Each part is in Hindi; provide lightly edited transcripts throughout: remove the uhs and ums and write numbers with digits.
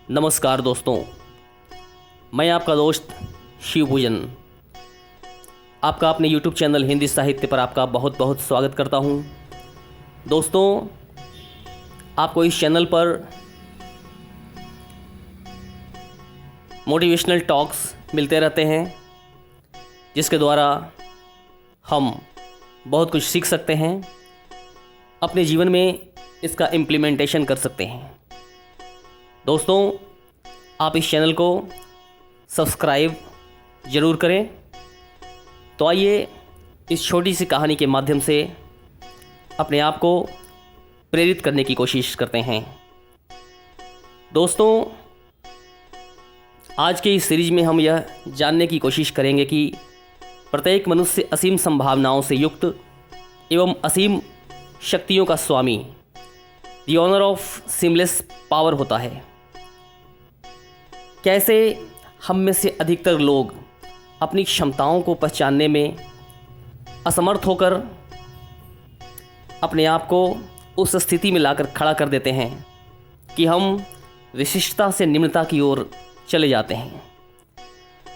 नमस्कार दोस्तों, मैं आपका दोस्त शिव भोजन आपका अपने YouTube चैनल हिंदी साहित्य पर आपका बहुत बहुत स्वागत करता हूं। दोस्तों, आपको इस चैनल पर मोटिवेशनल टॉक्स मिलते रहते हैं, जिसके द्वारा हम बहुत कुछ सीख सकते हैं, अपने जीवन में इसका इम्प्लीमेंटेशन कर सकते हैं। दोस्तों, आप इस चैनल को सब्सक्राइब ज़रूर करें। तो आइए इस छोटी सी कहानी के माध्यम से अपने आप को प्रेरित करने की कोशिश करते हैं। दोस्तों, आज के इस सीरीज में हम यह जानने की कोशिश करेंगे कि प्रत्येक मनुष्य असीम संभावनाओं से युक्त एवं असीम शक्तियों का स्वामी, the owner of seamless power होता है। कैसे हम में से अधिकतर लोग अपनी क्षमताओं को पहचानने में असमर्थ होकर अपने आप को उस स्थिति में लाकर खड़ा कर देते हैं कि हम विशिष्टता से निम्नता की ओर चले जाते हैं।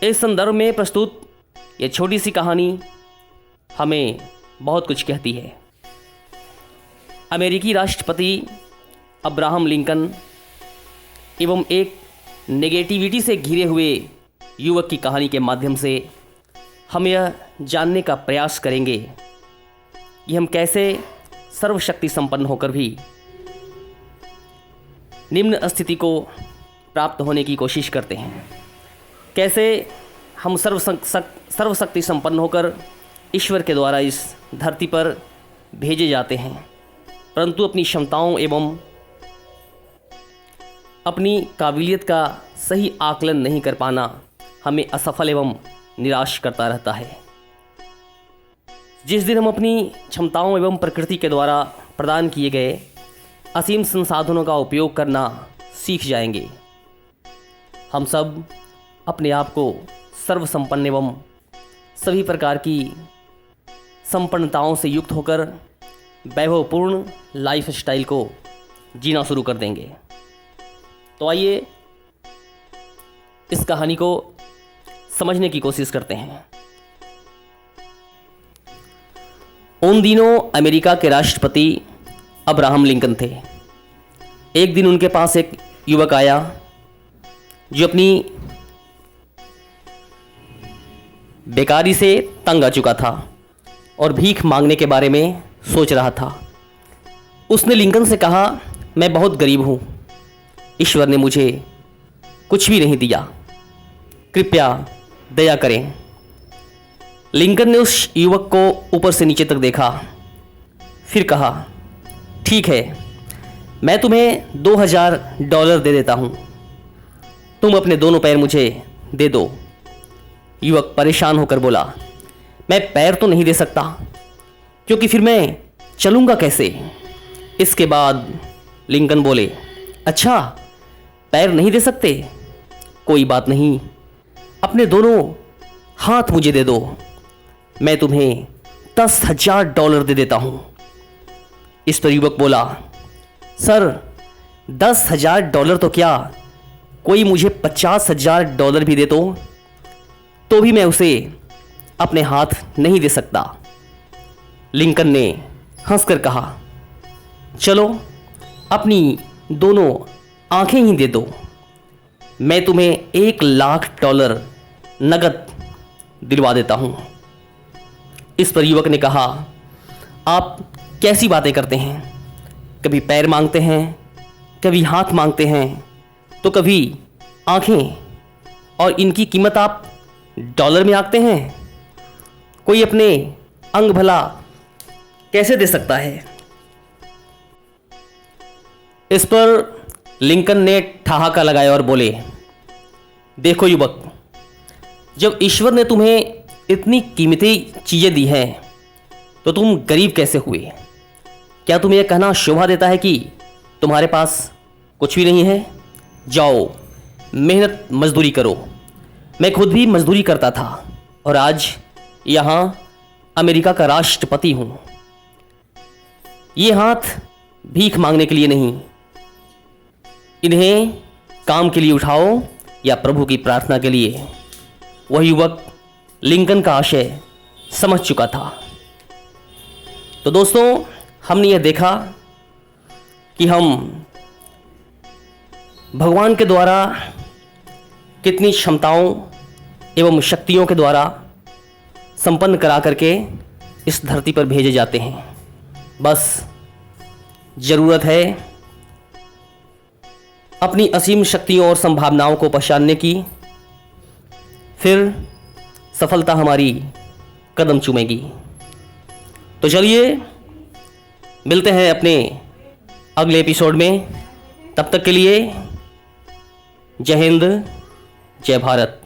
इस संदर्भ में प्रस्तुत ये छोटी सी कहानी हमें बहुत कुछ कहती है। अमेरिकी राष्ट्रपति अब्राहम लिंकन एवं एक नेगेटिविटी से घिरे हुए युवक की कहानी के माध्यम से हम यह जानने का प्रयास करेंगे कि हम कैसे सर्वशक्ति संपन्न होकर भी निम्न स्थिति को प्राप्त होने की कोशिश करते हैं। कैसे हम सर्वशक्ति संपन्न होकर ईश्वर के द्वारा इस धरती पर भेजे जाते हैं, परंतु अपनी क्षमताओं एवं अपनी काबिलियत का सही आकलन नहीं कर पाना हमें असफल एवं निराश करता रहता है। जिस दिन हम अपनी क्षमताओं एवं प्रकृति के द्वारा प्रदान किए गए असीम संसाधनों का उपयोग करना सीख जाएंगे, हम सब अपने आप को सर्वसंपन्न एवं सभी प्रकार की संपन्नताओं से युक्त होकर वैभवपूर्ण लाइफ स्टाइल को जीना शुरू कर देंगे। तो आइए इस कहानी को समझने की कोशिश करते हैं। उन दिनों अमेरिका के राष्ट्रपति अब्राहम लिंकन थे। एक दिन उनके पास एक युवक आया जो अपनी बेकारी से तंग आ चुका था और भीख मांगने के बारे में सोच रहा था। उसने लिंकन से कहा, मैं बहुत गरीब हूँ, ईश्वर ने मुझे कुछ भी नहीं दिया, कृपया दया करें। लिंकन ने उस युवक को ऊपर से नीचे तक देखा, फिर कहा, ठीक है, मैं तुम्हें $2000 दे देता हूँ, तुम अपने दोनों पैर मुझे दे दो। युवक परेशान होकर बोला, मैं पैर तो नहीं दे सकता, क्योंकि फिर मैं चलूँगा कैसे। इसके बाद लिंकन बोले, अच्छा, पैर नहीं दे सकते, कोई बात नहीं, अपने दोनों हाथ मुझे दे दो, मैं तुम्हें $10,000 दे देता हूँ। इस पर युवक बोला, सर, $10,000 तो क्या, कोई मुझे $50,000 भी दे तो भी मैं उसे अपने हाथ नहीं दे सकता। लिंकन ने हंसकर कहा, चलो अपनी दोनों आंखें ही दे दो, मैं तुम्हें $1,00,000 नगद दिलवा देता हूँ। इस पर युवक ने कहा, आप कैसी बातें करते हैं, कभी पैर मांगते हैं, कभी हाथ मांगते हैं, तो कभी आंखें, और इनकी कीमत आप डॉलर में आंकते हैं। कोई अपने अंग भला कैसे दे सकता है। इस पर लिंकन ने ठहाका लगाया और बोले, देखो युवक, जब ईश्वर ने तुम्हें इतनी कीमती चीज़ें दी हैं तो तुम गरीब कैसे हुए। क्या तुम्हें यह कहना शोभा देता है कि तुम्हारे पास कुछ भी नहीं है। जाओ मेहनत मजदूरी करो। मैं खुद भी मजदूरी करता था और आज यहाँ अमेरिका का राष्ट्रपति हूँ। ये हाथ भीख मांगने के लिए नहीं, इन्हें काम के लिए उठाओ या प्रभु की प्रार्थना के लिए। वह युवक लिंकन का आशय समझ चुका था। तो दोस्तों, हमने यह देखा कि हम भगवान के द्वारा कितनी क्षमताओं एवं शक्तियों के द्वारा संपन्न करा करके इस धरती पर भेजे जाते हैं। बस ज़रूरत है अपनी असीम शक्तियों और संभावनाओं को पहचानने की, फिर सफलता हमारी कदम चूमेगी। तो चलिए मिलते हैं अपने अगले एपिसोड में। तब तक के लिए जय हिंद, जय भारत।